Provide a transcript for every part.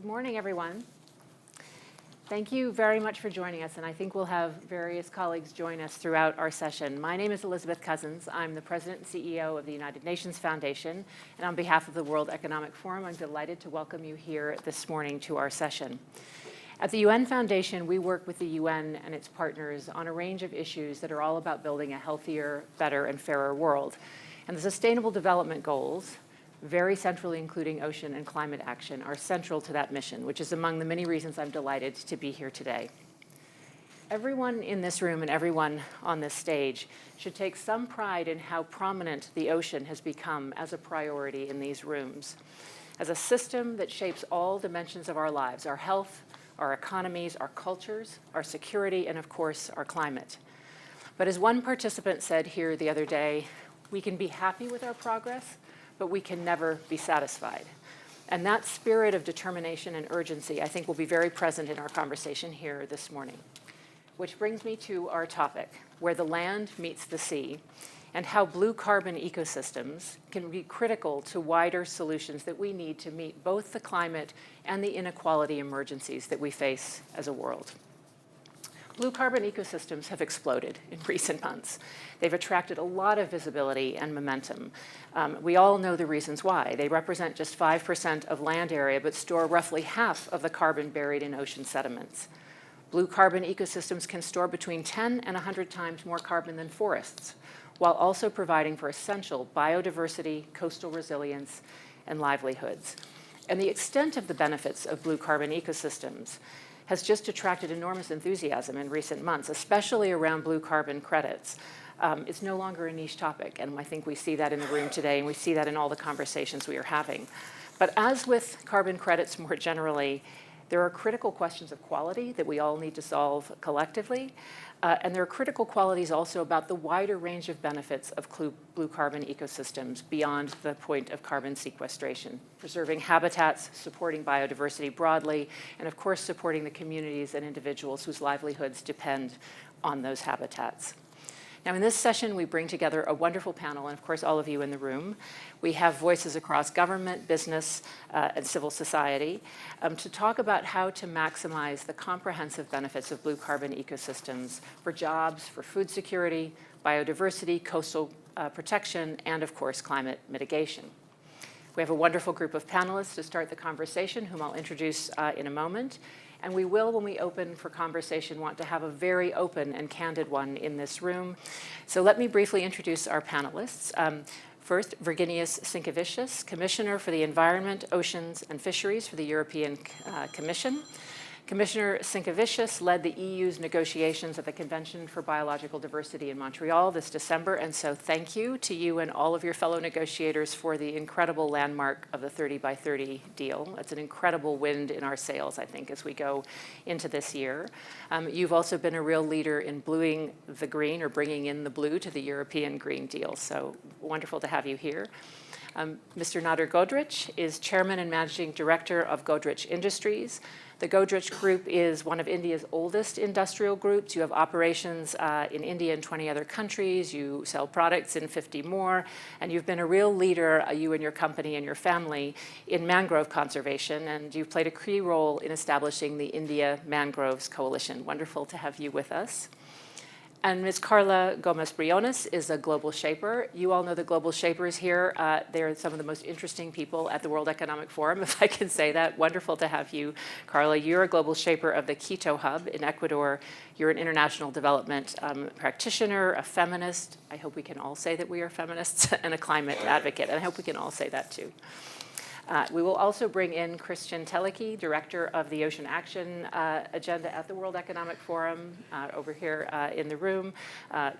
Good morning, everyone. Thank you very much for joining us, and I think we'll have various colleagues join us throughout our session. My name is Elizabeth Cousins. I'm the President and CEO of the United Nations Foundation, and on behalf of the World Economic Forum, I'm delighted to welcome you here this morning to our session. At the UN Foundation, we work with the UN and its partners on a range of issues that are all about building a healthier, better, and fairer world. And the Sustainable Development Goals, very centrally including ocean and climate action, are central to that mission, which is among the many reasons I'm delighted to be here today. Everyone in this room and everyone on this stage should take some pride in how prominent the ocean has become as a priority in these rooms, as a system that shapes all dimensions of our lives, our health, our economies, our cultures, our security, and of course, our climate. But as one participant said here the other day, we can be happy with our progress, but we can never be satisfied. And that spirit of determination and urgency, I think, will be very present in our conversation here this morning. Which brings me to our topic, where the land meets the sea, and how blue carbon ecosystems can be critical to wider solutions that we need to meet both the climate and the inequality emergencies that we face as a world. Blue carbon ecosystems have exploded in recent months. They've attracted a lot of visibility and momentum. We all know the reasons why. They represent just 5% of land area, but store roughly half of the carbon buried in ocean sediments. Blue carbon ecosystems can store between 10 and 100 times more carbon than forests, while also providing for essential biodiversity, coastal resilience, and livelihoods. And the extent of the benefits of blue carbon ecosystems has just attracted enormous enthusiasm in recent months, especially around blue carbon credits. It's no longer a niche topic, and I think we see that in the room today, and we see that in all the conversations we are having. But as with carbon credits more generally, there are critical questions of quality that we all need to solve collectively, and there are critical qualities also about the wider range of benefits of blue carbon ecosystems beyond the point of carbon sequestration, preserving habitats, supporting biodiversity broadly, and of course supporting the communities and individuals whose livelihoods depend on those habitats. Now, in this session, we bring together a wonderful panel, and of course, all of you in the room. We have voices across government, business, and civil society to talk about how to maximize the comprehensive benefits of blue carbon ecosystems for jobs, for food security, biodiversity, coastal protection, and of course, climate mitigation. We have a wonderful group of panelists to start the conversation, whom I'll introduce in a moment. And we will, when we open for conversation, want to have a very open and candid one in this room. So let me briefly introduce our panelists. First, Virginijus Sinkevicius, Commissioner for the Environment, Oceans, and Fisheries for the European Commission. Commissioner Sinkevicius led the EU's negotiations at the Convention for Biological Diversity in Montreal this December, and so thank you to you and all of your fellow negotiators for the incredible landmark of the 30 by 30 deal. It's an incredible wind in our sails, I think, as we go into this year. You've also been a real leader in bluing the green, or bringing in the blue to the European Green Deal, so wonderful to have you here. Mr. Nader Godrich is Chairman and Managing Director of Godrich Industries. The Godrich Group is one of India's oldest industrial groups. You have operations in India and 20 other countries. You sell products in 50 more. And you've been a real leader, you and your company and your family, in mangrove conservation. And you've played a key role in establishing the India Mangroves Coalition. Wonderful to have you with us. And Ms. Carla Gomez-Briones is a global shaper. You all know the global shapers here. They're some of the most interesting people at the World Economic Forum, if I can say that. Wonderful to have you, Carla. You're a global shaper of the Quito Hub in Ecuador. You're an international development practitioner, a feminist. I hope we can all say that we are feminists, and a climate advocate. And I hope we can all say that too. We will also bring in Christian Teleki, Director of the Ocean Action Agenda at the World Economic Forum, over here in the room.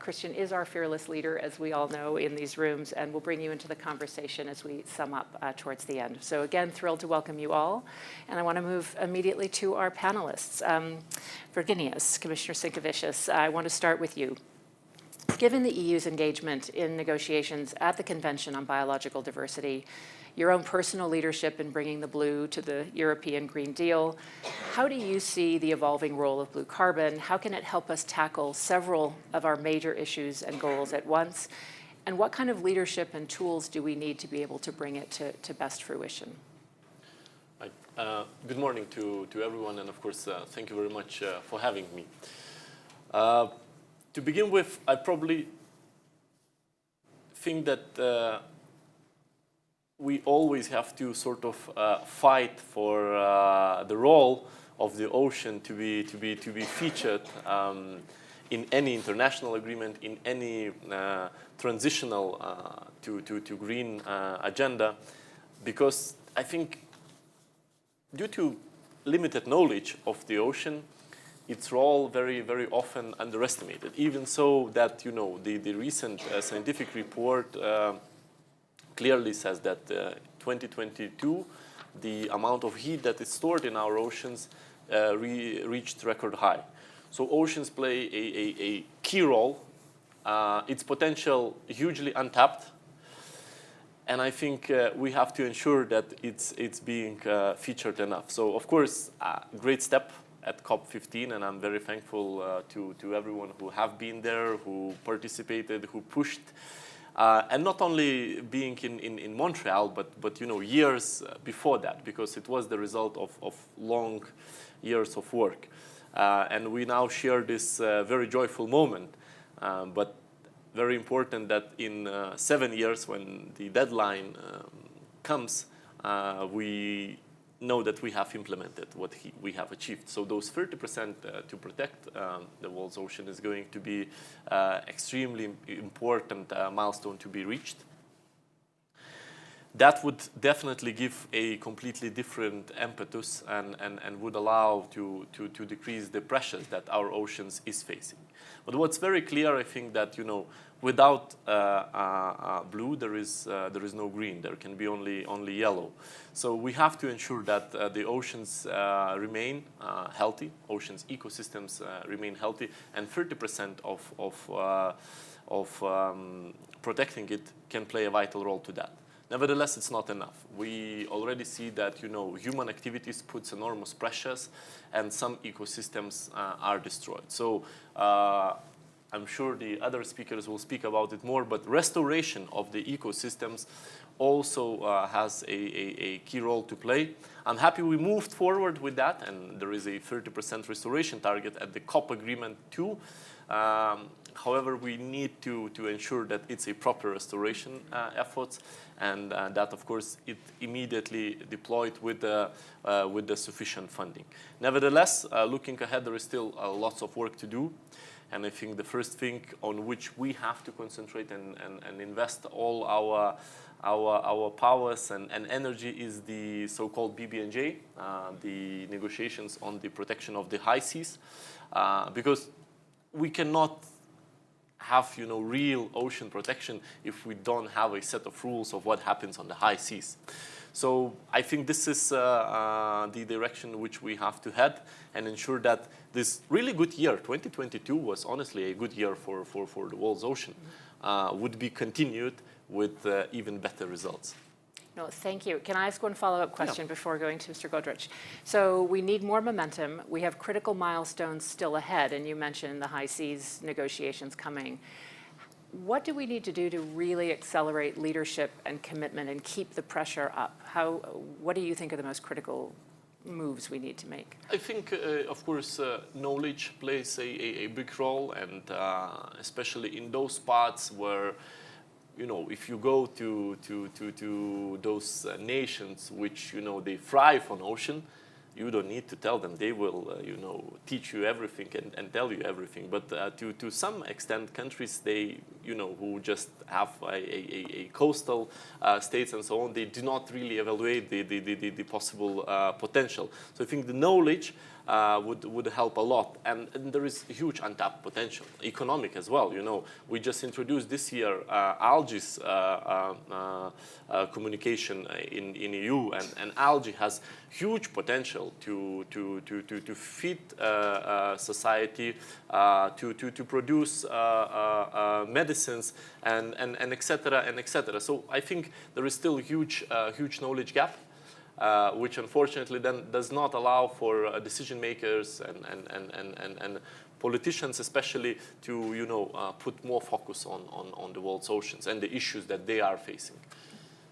Christian is our fearless leader, as we all know, in these rooms, and we'll bring you into the conversation as we sum up towards the end. So again, thrilled to welcome you all. And I want to move immediately to our panelists. Virginijus, Commissioner Sinkevicius, I want to start with you. Given the EU's engagement in negotiations at the Convention on Biological Diversity, your own personal leadership in bringing the blue to the European Green Deal, how do you see the evolving role of blue carbon? How can it help us tackle several of our major issues and goals at once? And what kind of leadership and tools do we need to be able to bring it to best fruition? Good morning to everyone, and of course, thank you very much for having me. To begin with, I probably think that we always have to sort of fight for the role of the ocean to be featured in any international agreement, in any transitional to green agenda, because I think due to limited knowledge of the ocean, its role very often underestimated. Even so that, the recent scientific report clearly says that 2022, the amount of heat that is stored in our oceans reached record high. So oceans play a key role, its potential hugely untapped, and I think we have to ensure that it's being featured enough. So of course, great step at COP15, and I'm very thankful to everyone who have been there, who participated, who pushed, and not only being in Montreal, but years before that, because it was the result of long years of work. And we now share this very joyful moment, but very important that in 7 years, when the deadline comes, we know that we have implemented what we have achieved. So those 30% to protect the world's ocean is going to be extremely important milestone to be reached. That would definitely give a completely different impetus and would allow to decrease the pressures that our oceans is facing. But what's very clear, I think, that without blue there is no green. There can be only yellow. So we have to ensure that the oceans remain healthy, oceans ecosystems remain healthy, and 30% of protecting it can play a vital role to that. Nevertheless, it's not enough. We already see that human activities puts enormous pressures, and some ecosystems are destroyed. So I'm sure the other speakers will speak about it more, but restoration of the ecosystems also has a key role to play. I'm happy we moved forward with that, and there is a 30% restoration target at the COP agreement too. However, we need to ensure that it's a proper restoration efforts, and that, of course, it immediately deployed with the sufficient funding. Nevertheless, looking ahead, there is still lots of work to do. And I think the first thing on which we have to concentrate and invest all our powers and energy is the so-called BBNJ, the negotiations on the protection of the high seas, because we cannot have real ocean protection if we don't have a set of rules of what happens on the high seas. So I think this is the direction which we have to head and ensure that this really good year, 2022 was honestly a good year for the world's ocean, would be continued with even better results. No, thank you. Can I ask one follow-up question before going to Mr. Godrich? So we need more momentum. We have critical milestones still ahead, and you mentioned the high seas negotiations coming. What do we need to do to really accelerate leadership and commitment and keep the pressure up? What do you think are the most critical moves we need to make? I think, of course, knowledge plays a big role, and especially in those parts where if you go to those nations which they thrive on ocean, you don't need to tell them. They will teach you everything and tell you everything. But to some extent, countries who just have a coastal states and so on, they do not really evaluate the possible potential. So I think the knowledge would help a lot, and there is huge untapped potential, economic as well. We just introduced this year algae's communication in EU, and algae has huge potential to feed society, to produce medicines and etc. So I think there is still huge knowledge gap, which unfortunately then does not allow for decision makers and politicians especially to put more focus on the world's oceans and the issues that they are facing.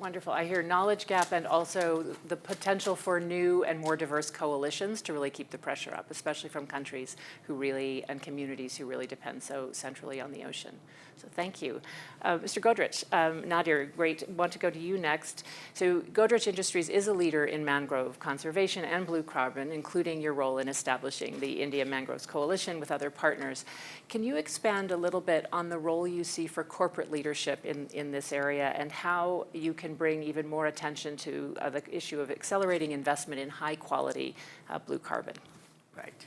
Wonderful. I hear knowledge gap and also the potential for new and more diverse coalitions to really keep the pressure up, especially from countries who really, and communities who really depend so centrally on the ocean. So thank you. Mr. Godrich, Nadir, great. Want to go to you next. So Godrich Industries is a leader in mangrove conservation and blue carbon, including your role in establishing the India Mangroves Coalition with other partners. Can you expand a little bit on the role you see for corporate leadership in this area and how you can bring even more attention to the issue of accelerating investment in high quality blue carbon? Right.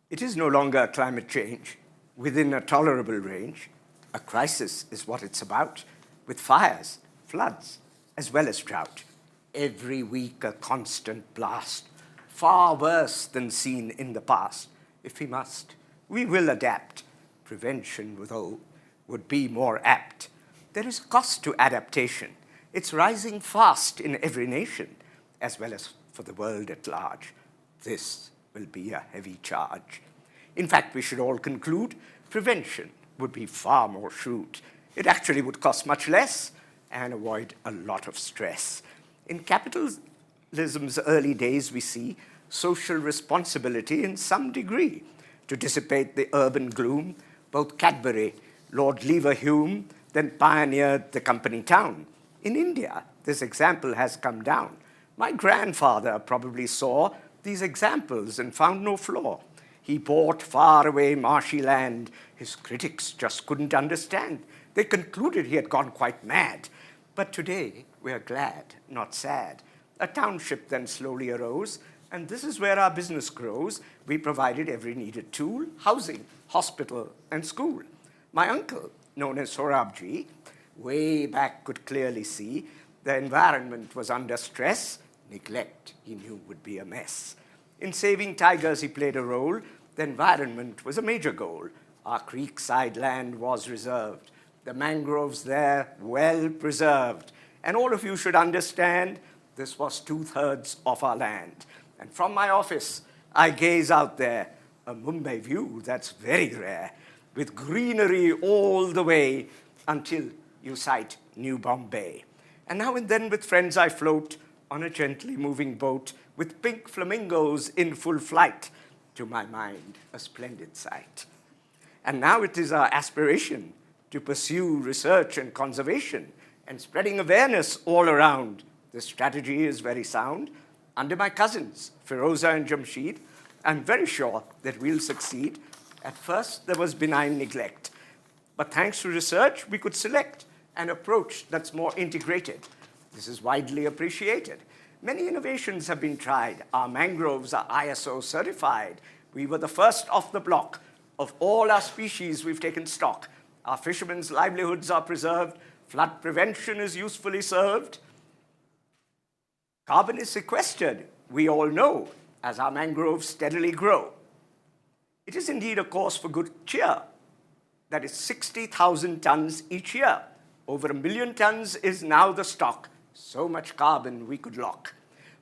It is no longer climate change within a tolerable range. A crisis is what it's about, with fires, floods, as well as drought. Every week a constant blast, far worse than seen in the past. If we must, we will adapt. Prevention, though, would be more apt. There is a cost to adaptation. It's rising fast in every nation, as well as for the world at large. This will be a heavy charge. In fact, we should all conclude prevention would be far more shrewd. It actually would cost much less and avoid a lot of stress. In capitalism's early days, we see social responsibility in some degree to dissipate the urban gloom. Both Cadbury, Lord Leverhulme, then pioneered the company town. In India, this example has come down. My grandfather probably saw these examples and found no flaw. He bought faraway marshy land his critics just couldn't understand. They concluded he had gone quite mad. But today, we are glad, not sad. A township then slowly arose, and this is where our business grows. We provided every needed tool, housing, hospital, and school. My uncle, known as Sorabji, way back could clearly see the environment was under stress. Neglect, he knew, would be a mess. In saving tigers, he played a role. The environment was a major goal. Our creekside land was reserved. The mangroves there, well preserved. And all of you should understand, this was 2/3 of our land. And from my office, I gaze out there, a Mumbai view that's very rare, with greenery all the way until you sight New Bombay. And now and then with friends I float on a gently moving boat with pink flamingos in full flight. To my mind, a splendid sight. And now it is our aspiration to pursue research and conservation and spreading awareness all around. The strategy is very sound. Under my cousins, Firoza and Jamshid, I'm very sure that we'll succeed. At first, there was benign neglect. But thanks to research, we could select an approach that's more integrated. This is widely appreciated. Many innovations have been tried. Our mangroves are ISO certified. We were the first off the block. Of all our species, we've taken stock. Our fishermen's livelihoods are preserved. Flood prevention is usefully served. Carbon is sequestered, we all know, as our mangroves steadily grow. It is indeed a cause for good cheer. That is 60,000 tons each year. Over 1 million tons is now the stock. So much carbon we could lock.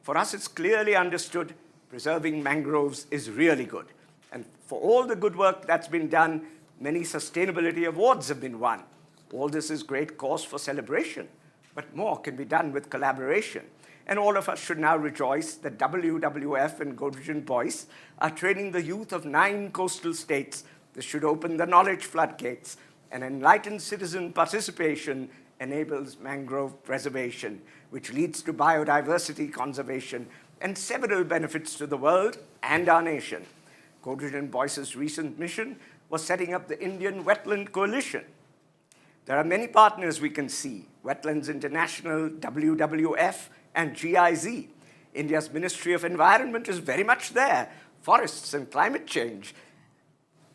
For us, it's clearly understood preserving mangroves is really good. And for all the good work that's been done, many sustainability awards have been won. All this is great cause for celebration, but more can be done with collaboration. And all of us should now rejoice that WWF and Godrich Boyce are training the youth of 9 coastal states. This should open the knowledge floodgates, and enlightened citizen participation enables mangrove preservation, which leads to biodiversity conservation and several benefits to the world and our nation. Godrich and Boyce's recent mission was setting up the Indian Wetland Coalition. There are many partners we can see: Wetlands International, WWF, and GIZ. India's Ministry of Environment is very much there. Forests and climate change.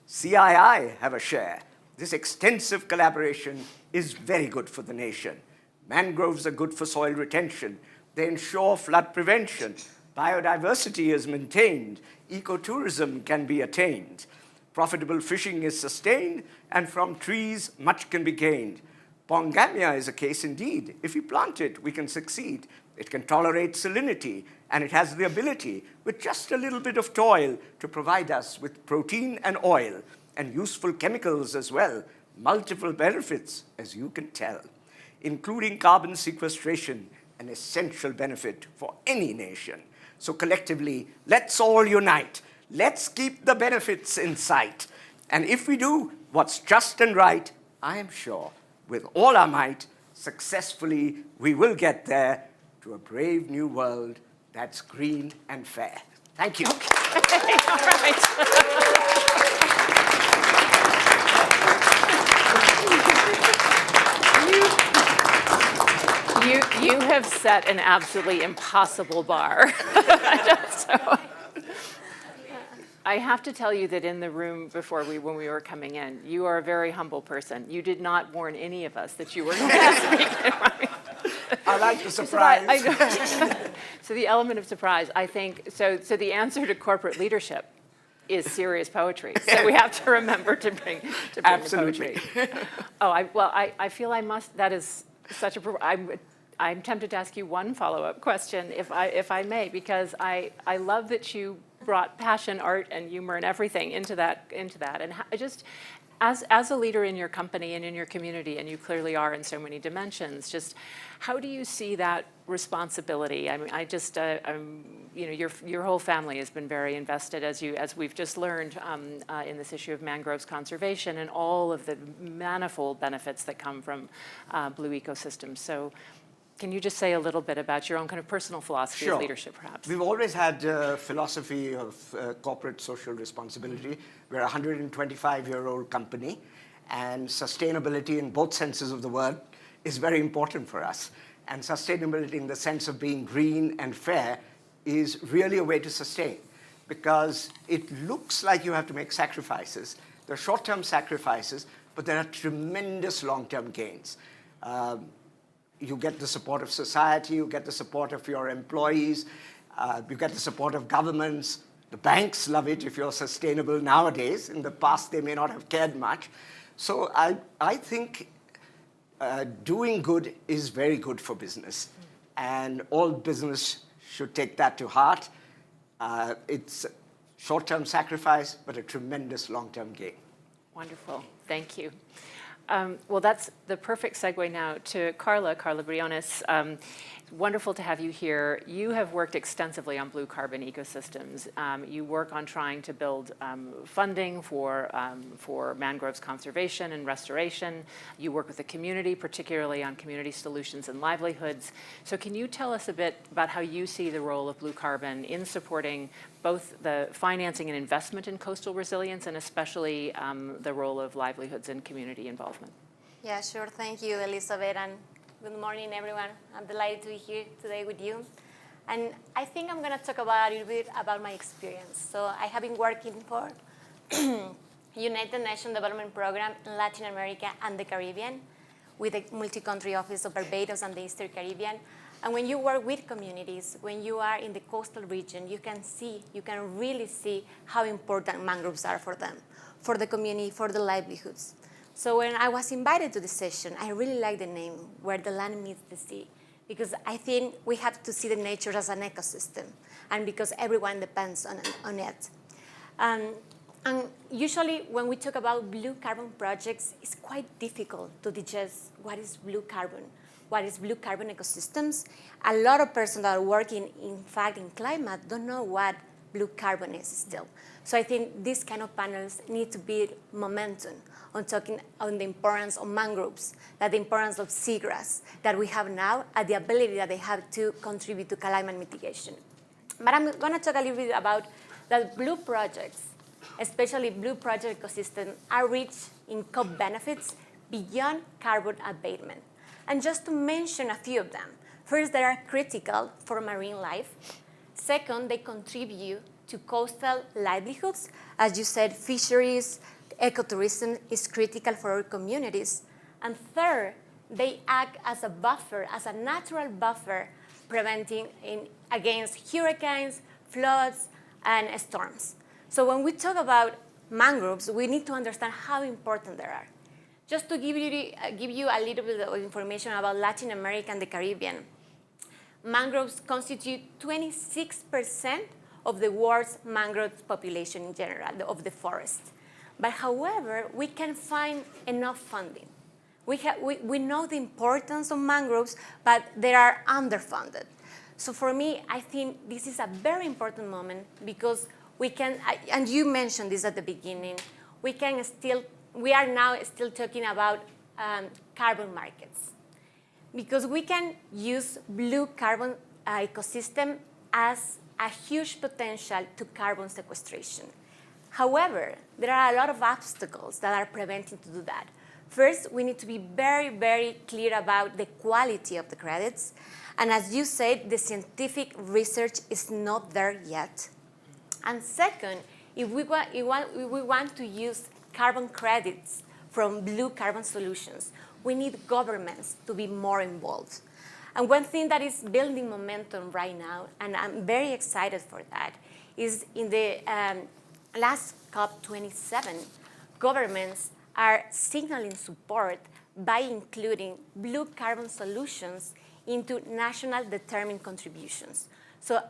CII have a share. This extensive collaboration is very good for the nation. Mangroves are good for soil retention. They ensure flood prevention. Biodiversity is maintained. Ecotourism can be attained. Profitable fishing is sustained, and from trees, much can be gained. Pongamia is a case indeed. If we plant it, we can succeed. It can tolerate salinity, and it has the ability, with just a little bit of toil, to provide us with protein and oil, and useful chemicals as well. Multiple benefits, as you can tell. including carbon sequestration, an essential benefit for any nation. So collectively, let's all unite. Let's keep the benefits in sight. And if we do what's just and right, I am sure, with all our might, successfully, we will get there to a brave new world that's green and fair. Thank you. Okay. All right. You have set an absolutely impossible bar. So, I have to tell you that in the room before when we were coming in, you are a very humble person. You did not warn any of us that you were going to speak. I like the surprise. So the element of surprise, I think, so the answer to corporate leadership is serious poetry. So we have to remember to bring Absolutely. the poetry. I feel I must, that is such a, I'm tempted to ask you one follow-up question, if I may, because I love that you brought passion, art, and humor and everything into that. And just as a leader in your company and in your community, and you clearly are in so many dimensions, just how do you see that responsibility? I mean, your whole family has been very invested, as we've just learned, in this issue of mangroves conservation and all of the manifold benefits that come from blue ecosystems. So, can you just say a little bit about your own kind of personal philosophy of leadership, perhaps? We've always had a philosophy of corporate social responsibility. We're a 125-year-old company, and sustainability in both senses of the word is very important for us. And sustainability in the sense of being green and fair is really a way to sustain, because it looks like you have to make sacrifices. There are short-term sacrifices, but there are tremendous long-term gains. You get the support of society, you get the support of your employees, you get the support of governments. The banks love it if you're sustainable nowadays. In the past, they may not have cared much. So I think doing good is very good for business. And all business should take that to heart. It's short-term sacrifice, but a tremendous long-term gain. Wonderful. Thank you. Well, that's the perfect segue now to Carla Briones. Wonderful to have you here. You have worked extensively on blue carbon ecosystems. You work on trying to build funding for mangroves conservation and restoration. You work with the community, particularly on community solutions and livelihoods. So can you tell us a bit about how you see the role of blue carbon in supporting both the financing and investment in coastal resilience, and especially the role of livelihoods and community involvement? Yeah, sure. Thank you, Elizabeth, and good morning, everyone. I'm delighted to be here today with you. And I think I'm going to talk about a little bit about my experience. So I have been working for United Nations Development Program in Latin America and the Caribbean, with a multi-country office of Barbados and the Eastern Caribbean. And when you work with communities, when you are in the coastal region, you can really see how important mangroves are for them, for the community, for the livelihoods. So when I was invited to this session, I really like the name, Where the Land Meets the Sea, because I think we have to see the nature as an ecosystem, and because everyone depends on it. And usually when we talk about blue carbon projects, it's quite difficult to digest what is blue carbon, what is blue carbon ecosystems. A lot of persons that are working, in fact, in climate don't know what blue carbon is still. So I think these kind of panels need to build momentum on talking on the importance of mangroves, that the importance of seagrass that we have now, and the ability that they have to contribute to climate mitigation. But I'm going to talk a little bit about that blue projects, especially blue project ecosystems, are rich in co-benefits beyond carbon abatement. And just to mention a few of them. First, they are critical for marine life. Second, they contribute to coastal livelihoods. As you said, fisheries, ecotourism is critical for our communities. And third, they act as a buffer, as a natural buffer, preventing against hurricanes, floods, and storms. So when we talk about mangroves, we need to understand how important they are. Just to give you a little bit of information about Latin America and the Caribbean, mangroves constitute 26% of the world's mangrove population in general, of the forest. But however, we can find enough funding. We know the importance of mangroves, but they are underfunded. So for me, I think this is a very important moment because we can, and you mentioned this at the beginning, we are now still talking about carbon markets. Because we can use blue carbon ecosystem as a huge potential to carbon sequestration. However, there are a lot of obstacles that are preventing to do that. First, we need to be very, very clear about the quality of the credits. And as you said, the scientific research is not there yet. And second, if we want to use carbon credits from blue carbon solutions, we need governments to be more involved. And one thing that is building momentum right now, and I'm very excited for that, is in the last COP27, governments are signaling support by including blue carbon solutions into national determined contributions. So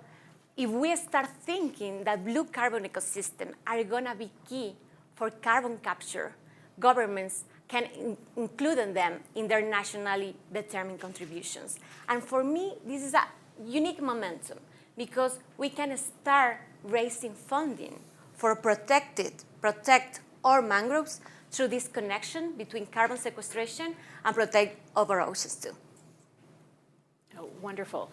if we start thinking that blue carbon ecosystems are going to be key for carbon capture, governments can include them in their nationally determined contributions. And for me, this is a unique momentum because we can start raising funding for protect our mangroves through this connection between carbon sequestration and protect our oceans too. Oh, wonderful.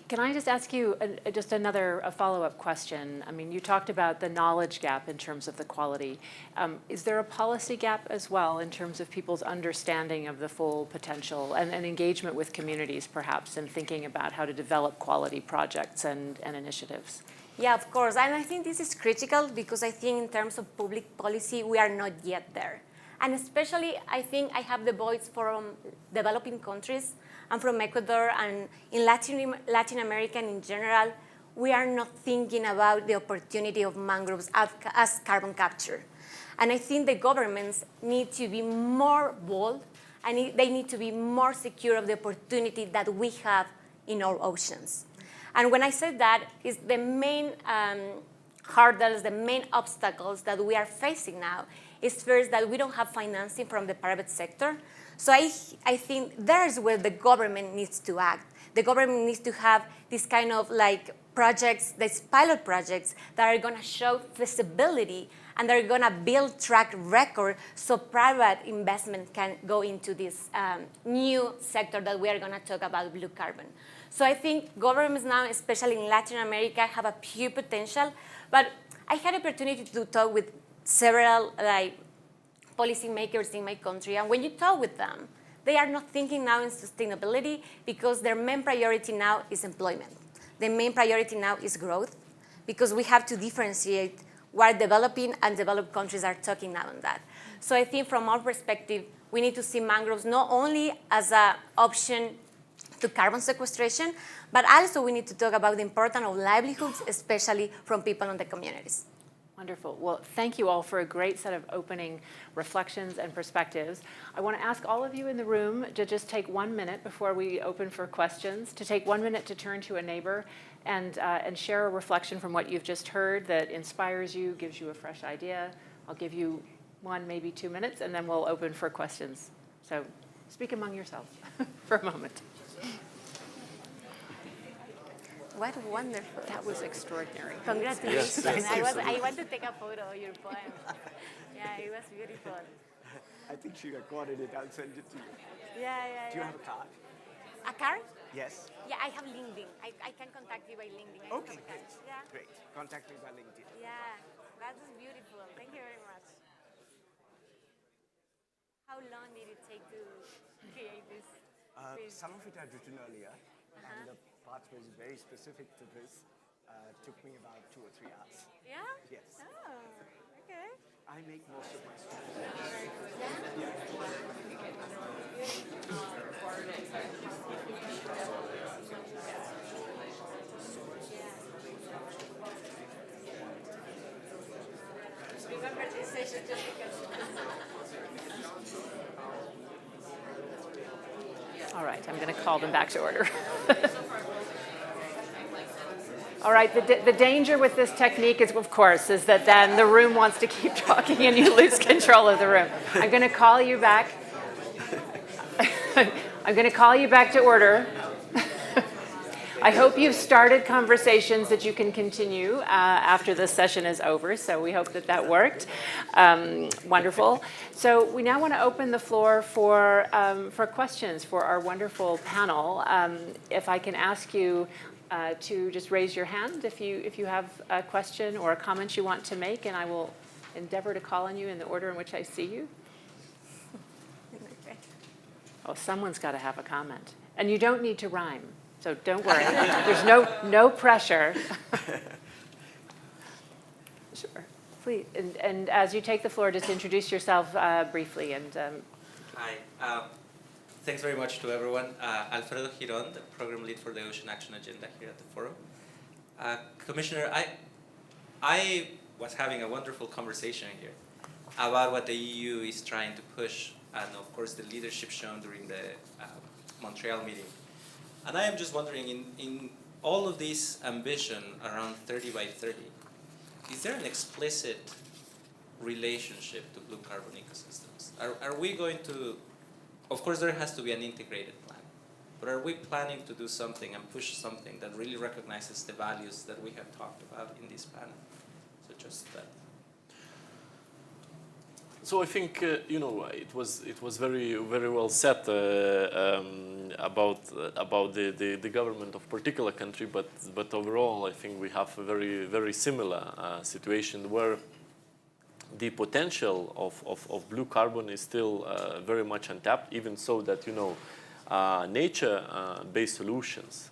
Can I just ask you just another follow-up question? I mean, you talked about the knowledge gap in terms of the quality. Is there a policy gap as well in terms of people's understanding of the full potential and engagement with communities, perhaps, in thinking about how to develop quality projects and initiatives? Yeah, of course. And I think this is critical because I think in terms of public policy, we are not yet there. And especially, I think I have the voice from developing countries. I'm from Ecuador, and in Latin America in general, we are not thinking about the opportunity of mangroves as carbon capture. And I think the governments need to be more bold, and they need to be more secure of the opportunity that we have in our oceans. And when I say that, is the main hurdles, the main obstacles that we are facing now is first that we don't have financing from the private sector. So I think there's where the government needs to act. The government needs to have this kind of like projects, these pilot projects that are going to show feasibility and they're going to build track record so private investment can go into this new sector that we are going to talk about, blue carbon. So I think governments now, especially in Latin America, have a pure potential. But I had the opportunity to talk with several policymakers in my country, and when you talk with them, they are not thinking now in sustainability because their main priority now is employment. The main priority now is growth because we have to differentiate what developing and developed countries are talking now on that. So I think from our perspective, we need to see mangroves not only as an option to carbon sequestration, but also we need to talk about the importance of livelihoods, especially from people in the communities. Wonderful. Well, thank you all for a great set of opening reflections and perspectives. I want to ask all of you in the room to just take 1 minute before we open for questions, to take 1 minute to turn to a neighbor and share a reflection from what you've just heard that inspires you, gives you a fresh idea. I'll give you 1, maybe 2 minutes, and then we'll open for questions. So speak among yourselves for a moment. What wonderful. That was extraordinary. Congratulations. Yes, I want to take a photo of your poem. Yeah, it was beautiful. I think she recorded it. I'll send it to you. Yeah. Do you have a card? A card? Yes. Yeah, I have LinkedIn. I can contact you by LinkedIn. Okay, great. great. Yeah. Great. Contact me by LinkedIn. Yeah, that was beautiful. Thank you very much. How long did it take to create this? Some of it I'd written earlier, and the part was very specific to this. Took me about 2 or 3 hours. Yeah? Yes. Oh, okay. I make most of my stories. Remember this session just because. All right, I'm going to call them back to order. All right, the danger with this technique is, of course, is that then the room wants to keep talking and you lose control of the room. I'm going to call you back. I'm going to call you back to order. I hope you've started conversations that you can continue after this session is over, so we hope that that worked. Wonderful. So we now want to open the floor for questions for our wonderful panel. If I can ask you to just raise your hand if you have a question or a comment you want to make, and I will endeavor to call on you in the order in which I see you. Oh, someone's got to have a comment. And you don't need to rhyme, so don't worry. There's no pressure. Sure, please. And as you take the floor, just introduce yourself briefly. And Hi. Thanks very much to everyone. Alfredo Giron, the program lead for the Ocean Action Agenda here at the forum. Commissioner, I was having a wonderful conversation here about what the EU is trying to push, and of course the leadership shown during the Montreal meeting. And I am just wondering, in all of this ambition around 30 by 30, is there an explicit relationship to blue carbon ecosystems? Are we going to, of course there has to be an integrated plan, but are we planning to do something and push something that really recognizes the values that we have talked about in this panel? So just that. So I think it was very well said about the government of particular country, but overall I think we have a very similar situation where the potential of blue carbon is still very much untapped. Even so that nature-based solutions,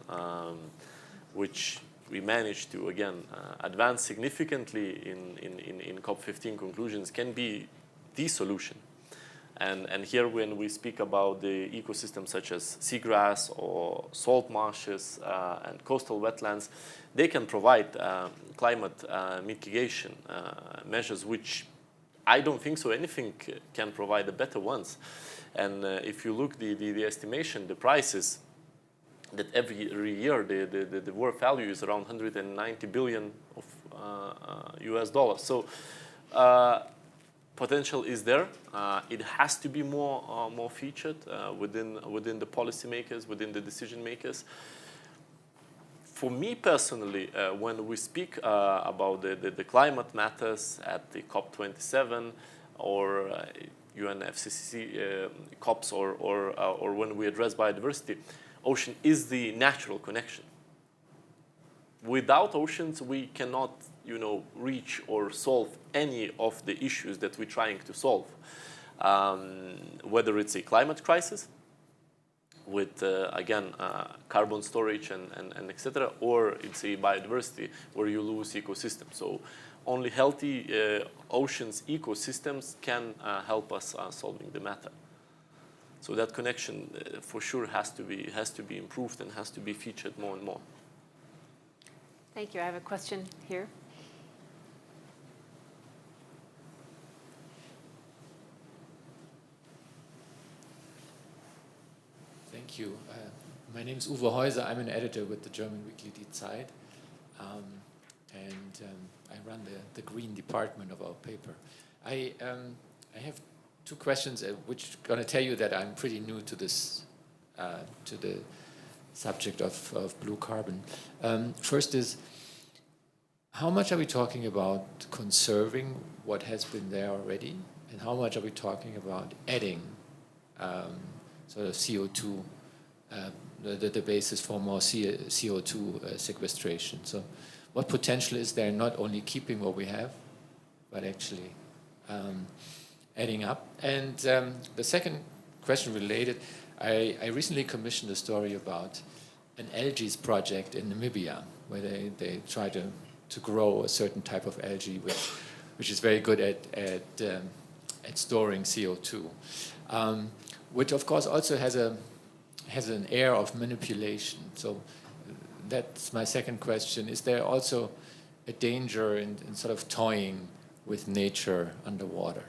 which we managed to again advance significantly in COP15 conclusions, can be the solution. And here when we speak about the ecosystems such as seagrass or salt marshes and coastal wetlands, they can provide climate mitigation measures, which I don't think so anything can provide the better ones. And if you look the estimation, the prices, that every year the worth value is around 190 billion of US dollars. So potential is there. It has to be more featured within the policymakers, within the decision makers. For me personally, when we speak about the climate matters at the COP27 or UNFCCC COPs or when we address biodiversity, ocean is the natural connection. Without oceans, we cannot reach or solve any of the issues that we're trying to solve. Whether it's a climate crisis with, again, carbon storage and etc., or it's a biodiversity where you lose ecosystems. So only healthy oceans ecosystems can help us solving the matter. So that connection for sure has to be improved and has to be featured more and more. thank you. I have a question here. Thank you. My name is Uwe Heuser. I'm an editor with the German weekly Die Zeit, and I run the green department of our paper. I have two questions, which are going to tell you that I'm pretty new to this, to the subject of blue carbon. First is, how much are we talking about conserving what has been there already, and how much are we talking about adding sort of CO2, the basis for more CO2 sequestration? So what potential is there not only keeping what we have, but actually adding up? And the second question related, I recently commissioned a story about an algae project in Namibia, where they try to grow a certain type of algae, which is very good at storing CO2. Which of course also has an air of manipulation. So that's my second question. Is there also a danger in sort of toying with nature underwater?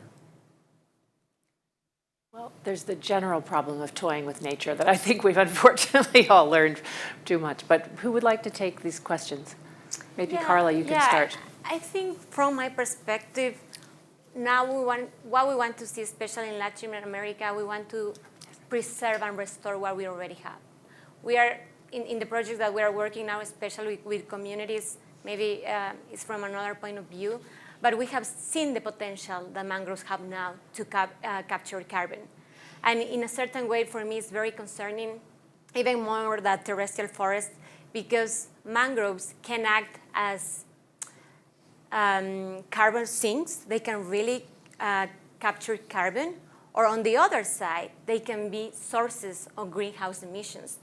Well, there's the general problem of toying with nature that I think we've unfortunately all learned too much. But who would like to take these questions? Maybe Carla, you can start. I think from my perspective, now what we want to see, especially in Latin America, we want to preserve and restore what we already have. We are, in the project that we are working now, especially with communities, maybe it's from another point of view, but we have seen the potential that mangroves have now to capture carbon. And in a certain way, for me, it's very concerning, even more than terrestrial forests, because mangroves can act as carbon sinks. They can really capture carbon, or on the other side, they can be sources of greenhouse emissions.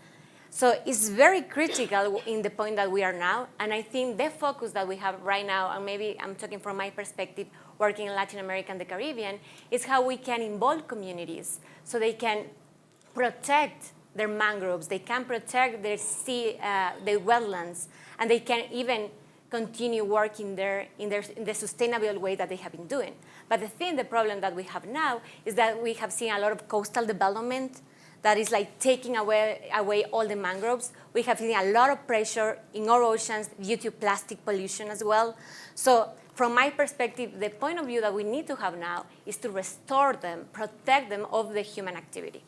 So it's very critical in the point that we are now, and I think the focus that we have right now, and maybe I'm talking from my perspective, working in Latin America and the Caribbean, is how we can involve communities so they can protect their mangroves, they can protect their their wetlands, and they can even continue working there in the sustainable way that they have been doing. But the problem that we have now is that we have seen a lot of coastal development that is like taking away all the mangroves. We have seen a lot of pressure in our oceans due to plastic pollution as well. So from my perspective, the point of view that we need to have now is to restore them, protect them of the human activity.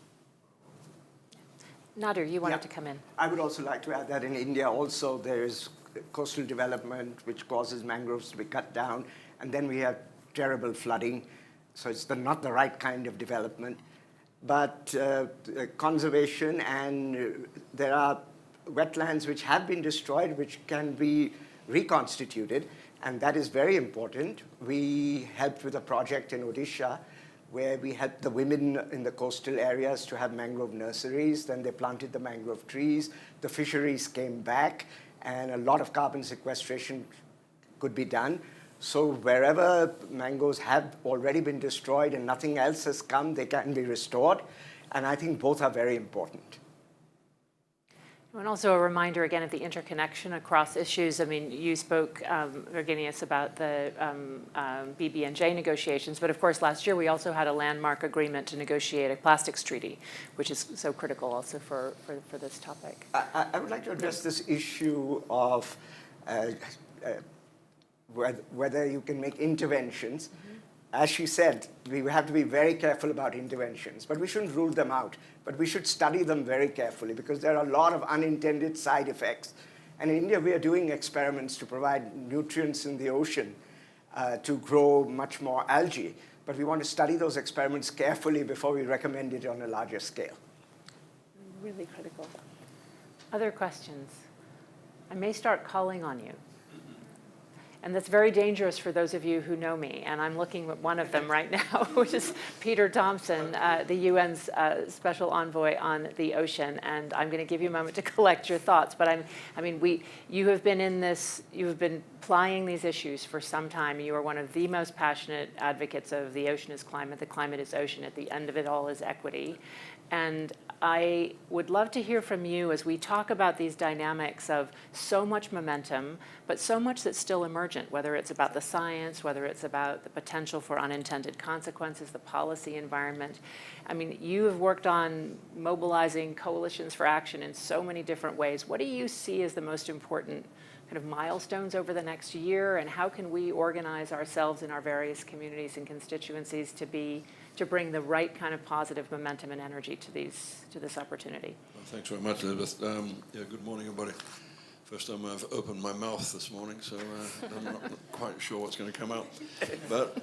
Nader, you wanted to come in. I would also like to add that in India also there is coastal development which causes mangroves to be cut down, and then we have terrible flooding, so it's not the right kind of development. But conservation, and there are wetlands which have been destroyed which can be reconstituted, and that is very important. We helped with a project in Odisha where we helped the women in the coastal areas to have mangrove nurseries. Then they planted the mangrove trees. The fisheries came back, and a lot of carbon sequestration could be done. So wherever mangroves have already been destroyed and nothing else has come, they can be restored. And I think both are very important. And also a reminder again of the interconnection across issues. I mean, you spoke, Virginius, about the BBNJ negotiations, but of course last year we also had a landmark agreement to negotiate a plastics treaty, which is so critical also for this topic. I would like to address this issue of whether you can make interventions. As she said, we have to be very careful about interventions, but we shouldn't rule them out. But we should study them very carefully because there are a lot of unintended side effects. And in India, we are doing experiments to provide nutrients in the ocean to grow much more algae. But we want to study those experiments carefully before we recommend it on a larger scale. Really critical. Other questions? I may start calling on you. And that's very dangerous for those of you who know me. And I'm looking at one of them right now, which is Peter Thompson, the UN's Special Envoy on the Ocean. And I'm going to give you a moment to collect your thoughts. But you have been in this, you have been plying these issues for some time. You are one of the most passionate advocates of the ocean is climate, the climate is ocean. At the end of it all is equity. And I would love to hear from you as we talk about these dynamics of so much momentum, but so much that's still emergent, whether it's about the science, whether it's about the potential for unintended consequences, the policy environment. I mean, you have worked on mobilizing coalitions for action in so many different ways. What do you see as the most important kind of milestones over the next year, and how can we organize ourselves in our various communities and constituencies to bring the right kind of positive momentum and energy to this opportunity? Well, thanks very much, Elizabeth. Good morning, everybody. First time I've opened my mouth this morning, so I'm not quite sure what's going to come out. But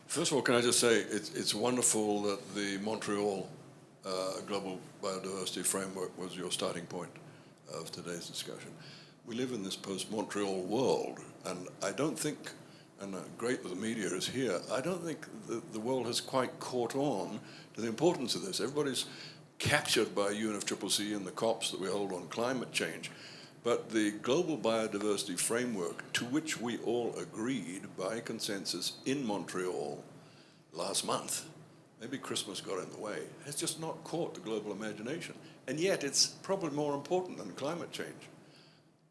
first of all, can I just say it's wonderful that the Montreal Global Biodiversity Framework was your starting point of today's discussion. We live in this post-Montreal world, and I don't think, and great that the media is here, I don't think the world has quite caught on to the importance of this. Everybody's captured by UNFCCC and the COPs that we hold on climate change. But the Global Biodiversity Framework, to which we all agreed by consensus in Montreal last month, maybe Christmas got in the way, has just not caught the global imagination. And yet it's probably more important than climate change.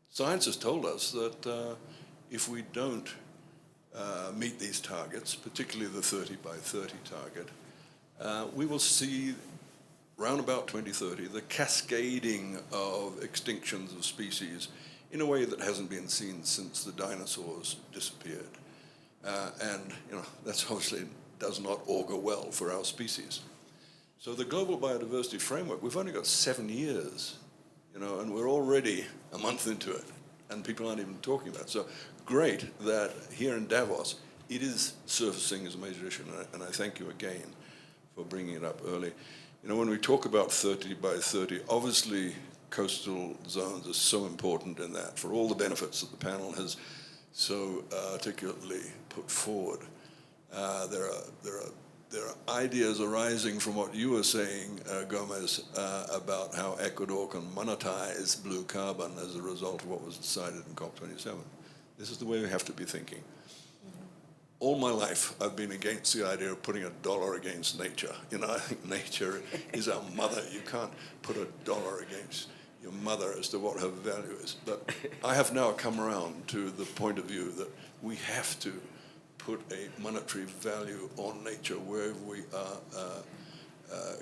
Science has told us that if we don't meet these targets, particularly the 30 by 30 target, we will see round about 2030 the cascading of extinctions of species in a way that hasn't been seen since the dinosaurs disappeared. And that's obviously does not augur well for our species. So the global biodiversity framework, we've only got 7 years, you know, and we're already a month into it, and people aren't even talking about it. So great that here in Davos, it is surfacing as a major issue, and I thank you again for bringing it up early. You know, when we talk about 30 by 30, obviously coastal zones are so important in that for all the benefits that the panel has so articulately put forward. There are ideas arising from what you were saying, Gomez, about how Ecuador can monetize blue carbon as a result of what was decided in COP27. This is the way we have to be thinking. All my life, I've been against the idea of putting a dollar against nature. You know, I think nature is our mother. You can't put a dollar against your mother as to what her value is. But I have now come around to the point of view that we have to put a monetary value on nature wherever we are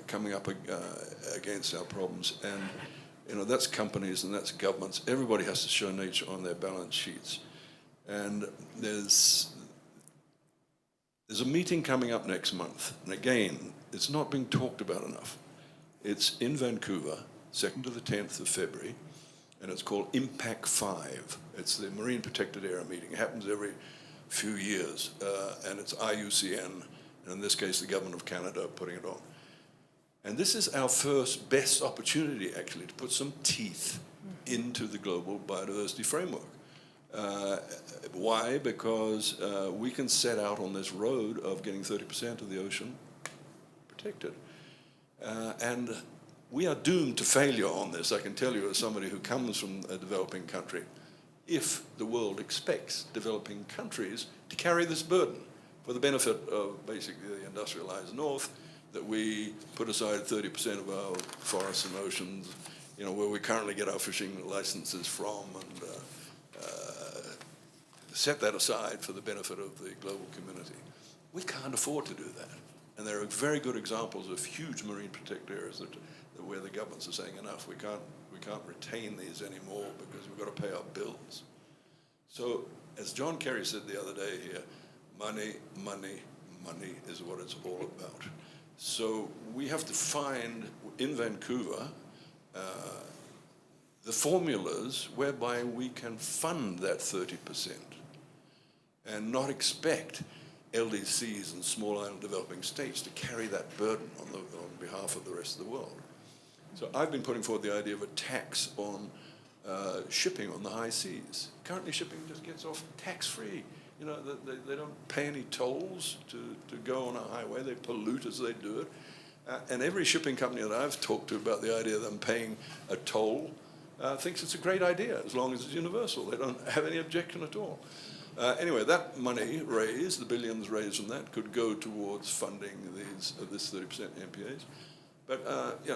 coming up against our problems. And, you know, that's companies and that's governments. Everybody has to show nature on their balance sheets. And there's a meeting coming up next month, and again, it's not being talked about enough. It's in Vancouver, 2nd to the 10th of February, and it's called Impact 5. It's the Marine Protected Area meeting. It happens every few years, and it's IUCN, and in this case, the Government of Canada putting it on. And this is our first best opportunity, actually, to put some teeth into the global biodiversity framework. Why? Because we can set out on this road of getting 30% of the ocean protected. And we are doomed to failure on this, I can tell you as somebody who comes from a developing country, if the world expects developing countries to carry this burden for the benefit of basically the industrialized North, that we put aside 30% of our forests and oceans, you know, where we currently get our fishing licenses from, and set that aside for the benefit of the global community. We can't afford to do that. And there are very good examples of huge marine protected areas that where the governments are saying enough, we can't retain these anymore because we've got to pay our bills. So, as John Kerry said the other day here, money, money, money is what it's all about. So we have to find in Vancouver the formulas whereby we can fund that 30%. And not expect LDCs and small island developing states to carry that burden on behalf of the rest of the world. So I've been putting forward the idea of a tax on shipping on the high seas. Currently shipping just gets off tax-free. You know, they don't pay any tolls to go on a highway. They pollute as they do it. And every shipping company that I've talked to about the idea of them paying a toll thinks it's a great idea as long as it's universal. They don't have any objection at all. Anyway, that money raised, the billions raised from that, could go towards funding this 30% MPAs. But yeah,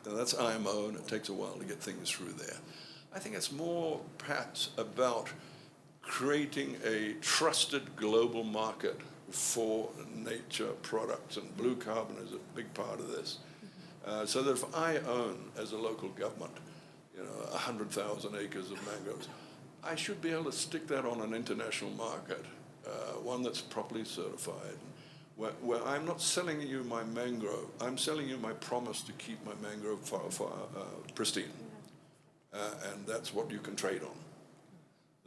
that's IMO, and it takes a while to get things through there. I think it's more perhaps about creating a trusted global market for nature products, and blue carbon is a big part of this. So that if I own, as a local government, 100,000 acres of mangroves, I should be able to stick that on an international market, one that's properly certified, where I'm not selling you my mangrove, I'm selling you my promise to keep my mangrove pristine. And that's what you can trade on.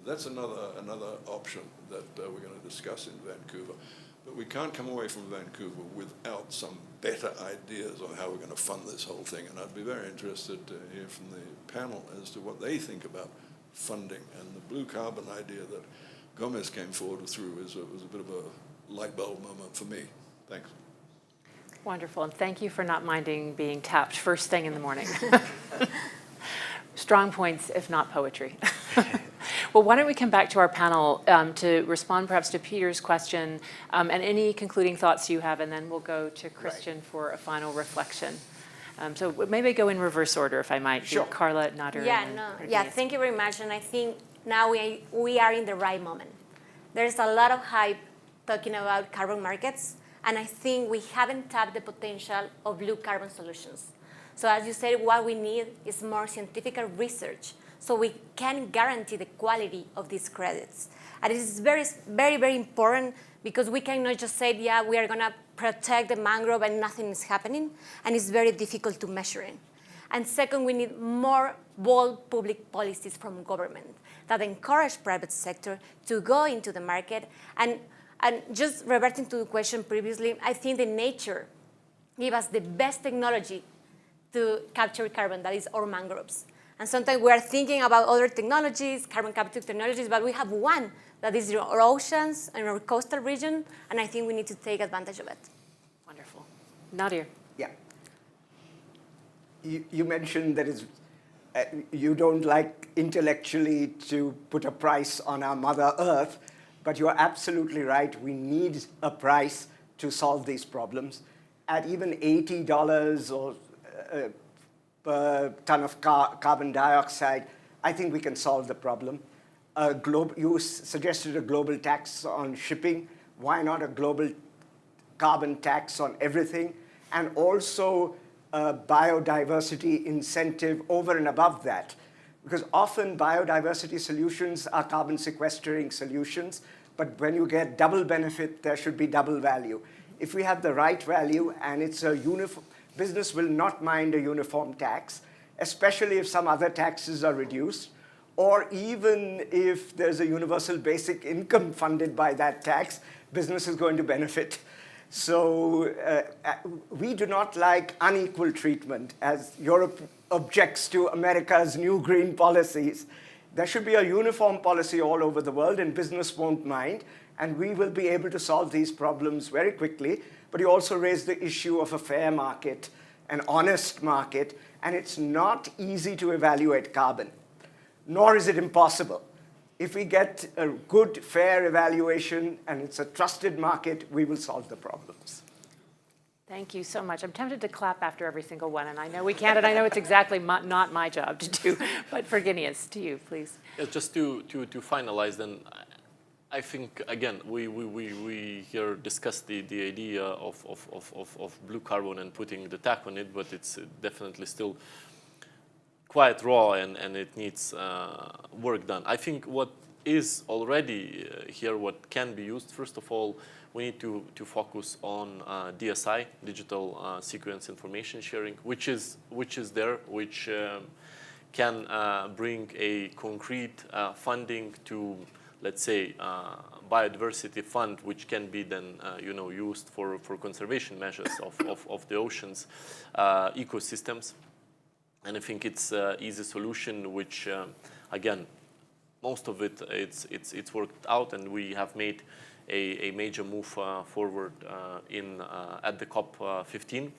That's another option that we're going to discuss in Vancouver. But we can't come away from Vancouver without some better ideas on how we're going to fund this whole thing. And I'd be very interested to hear from the panel as to what they think about funding. And the blue carbon idea that Gomez came forward through was a bit of a light bulb moment for me. Thanks. Wonderful, and thank you for not minding being tapped first thing in the morning. Strong points, if not poetry. Well, why don't we come back to our panel to respond perhaps to Peter's question and any concluding thoughts you have, and then we'll go to Christian for a final reflection. So maybe go in reverse order, if I might. Sure. Carla, Nader. Thank you very much. And I think now we are in the right moment. There's a lot of hype talking about carbon markets, and I think we haven't tapped the potential of blue carbon solutions. So as you said, what we need is more scientific research so we can guarantee the quality of these credits. And it is very, very, very important because we cannot just say, yeah, we are going to protect the mangrove and nothing is happening, and it's very difficult to measure it. And second, we need more bold public policies from government that encourage private sector to go into the market. And just reverting to the question previously, I think the nature gives us the best technology to capture carbon, that is our mangroves. And sometimes we are thinking about other technologies, carbon capture technologies, but we have one that is our oceans and our coastal region, and I think we need to take advantage of it. Wonderful. Nadir. Yeah. You mentioned that you don't like intellectually to put a price on our Mother Earth, but you're absolutely right. We need a price to solve these problems. At even $80 or per ton of carbon dioxide, I think we can solve the problem. You suggested a global tax on shipping. Why not a global carbon tax on everything? And also a biodiversity incentive over and above that. Because often biodiversity solutions are carbon sequestering solutions, but when you get double benefit, there should be double value. If we have the right value and it's a uniform, business will not mind a uniform tax, especially if some other taxes are reduced, or even if there's a universal basic income funded by that tax, business is going to benefit. So we do not like unequal treatment, as Europe objects to America's new green policies. There should be a uniform policy all over the world, and business won't mind, and we will be able to solve these problems very quickly. But you also raised the issue of a fair market, an honest market, and it's not easy to evaluate carbon, nor is it impossible. If we get a good, fair evaluation and it's a trusted market, we will solve the problems. Thank you so much. I'm tempted to clap after every single one, and I know we can't, and I know it's exactly not my job to do, but Virginius, to you, please. Yeah, just to finalize then, I think, again, we here discussed the idea of blue carbon and putting the tack on it, but it's definitely still quite raw and it needs work done. I think what is already here, what can be used, first of all, we need to focus on DSI, digital sequence information sharing, which is there, which can bring a concrete funding to, let's say, biodiversity fund, which can be then used for conservation measures of the oceans ecosystems. And I think it's an easy solution, which again, most of it's worked out, and we have made a major move forward at the COP15.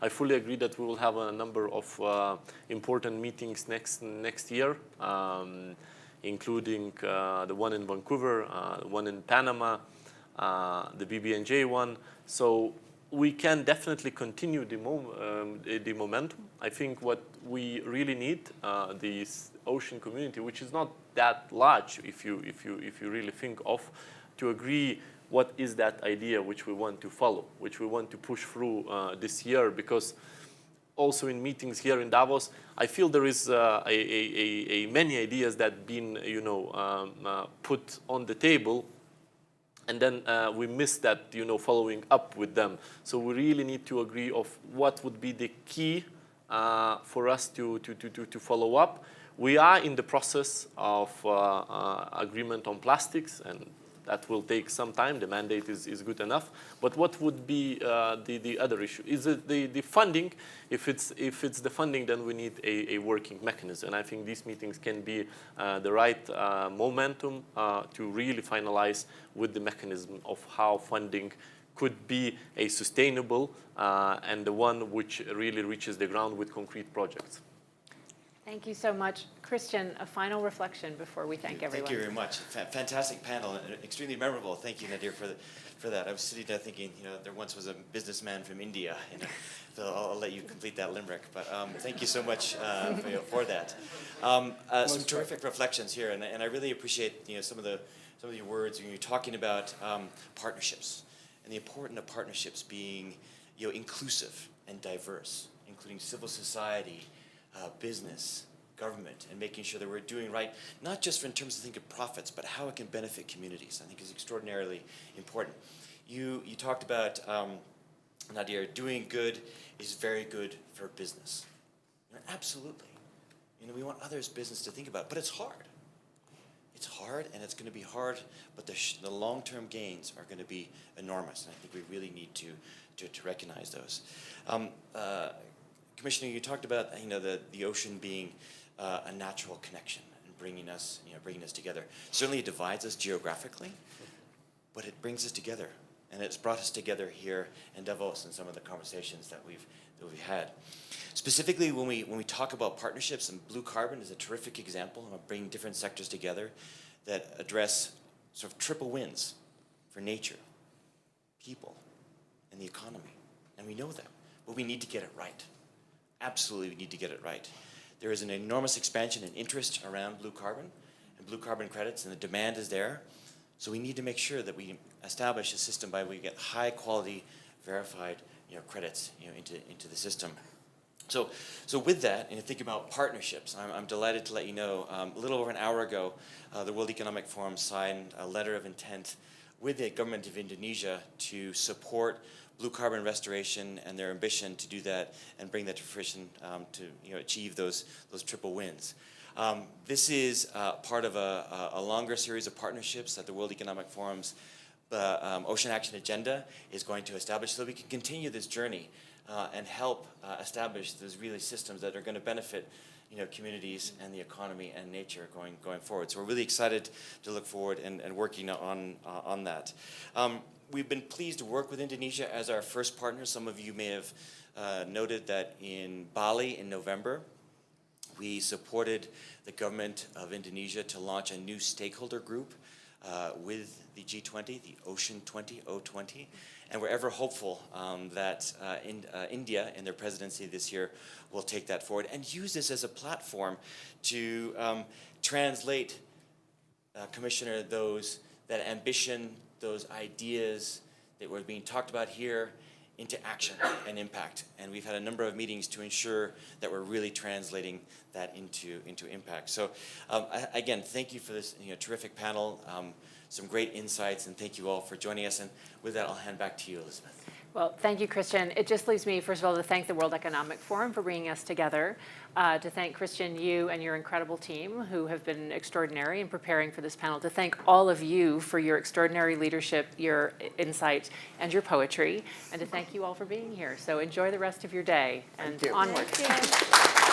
I fully agree that we will have a number of important meetings next year, including the one in Vancouver, the one in Panama, the BBNJ one. So we can definitely continue the momentum. I think what we really need, this ocean community, which is not that large if you really think of, to agree what is that idea which we want to follow, which we want to push through this year. Because also in meetings here in Davos, I feel there is many ideas that been put on the table, and then we miss that following up with them. So we really need to agree of what would be the key for us to follow up. We are in the process of agreement on plastics, and that will take some time. The mandate is good enough. But what would be the other issue? Is it the funding? If it's the funding, then we need a working mechanism. And I think these meetings can be the right momentum to really finalize with the mechanism of how funding could be a sustainable and the one which really reaches the ground with concrete projects. Thank you so much. Christian, a final reflection before we thank everyone. Thank you very much. Fantastic panel, and extremely memorable. Thank you, Nadir, for that. I was sitting there thinking, there once was a businessman from India, so I'll let you complete that limerick. But thank you so much for that. Some terrific reflections here, and I really appreciate some of your words when you're talking about partnerships and the importance of partnerships being inclusive and diverse, including civil society, business, government and making sure that we're doing right, not just in terms of thinking of profits, but how it can benefit communities, I think is extraordinarily important. You talked about, Nadir, doing good is very good for business. Absolutely. We want others' business to think about, but it's hard. It's hard, and it's going to be hard, but the long-term gains are going to be enormous, and I think we really need to recognize those. Commissioner, you talked about the ocean being a natural connection and bringing us together. Certainly, it divides us geographically, but it brings us together, and it's brought us together here in Davos in some of the conversations that we've had. Specifically, when we talk about partnerships, and blue carbon is a terrific example of bringing different sectors together that address sort of triple wins for nature, people, and the economy. And we know that, but we need to get it right. Absolutely, we need to get it right. There is an enormous expansion in interest around blue carbon and blue carbon credits, and the demand is there. So we need to make sure that we establish a system by which we get high quality, verified credits into the system. So with that, and you think about partnerships, I'm delighted to let you know, a little over an hour ago, the World Economic Forum signed a letter of intent with the government of Indonesia to support blue carbon restoration and their ambition to do that and bring that to fruition to achieve those triple wins. This is part of a longer series of partnerships that the World Economic Forum's Ocean Action Agenda is going to establish so that we can continue this journey and help establish those really systems that are going to benefit communities and the economy and nature going forward. So we're really excited to look forward and working on that. We've been pleased to work with Indonesia as our first partner. Some of you may have noted that in Bali in November, we supported the government of Indonesia to launch a new stakeholder group with the G20, the Ocean 20, O20, and we're ever hopeful that India, in their presidency this year, will take that forward and use this as a platform to translate, Commissioner, that ambition, those ideas that were being talked about here into action and impact. And we've had a number of meetings to ensure that we're really translating that into impact. So again, thank you for this terrific panel, some great insights, and thank you all for joining us. And with that, I'll hand back to you, Elizabeth. Well, thank you, Christian. It just leaves me, first of all, to thank the World Economic Forum for bringing us together, to thank Christian, you and your incredible team who have been extraordinary in preparing for this panel, to thank all of you for your extraordinary leadership, your insight, and your poetry, and to thank you all for being here. So enjoy the rest of your day, and onward. Thank you.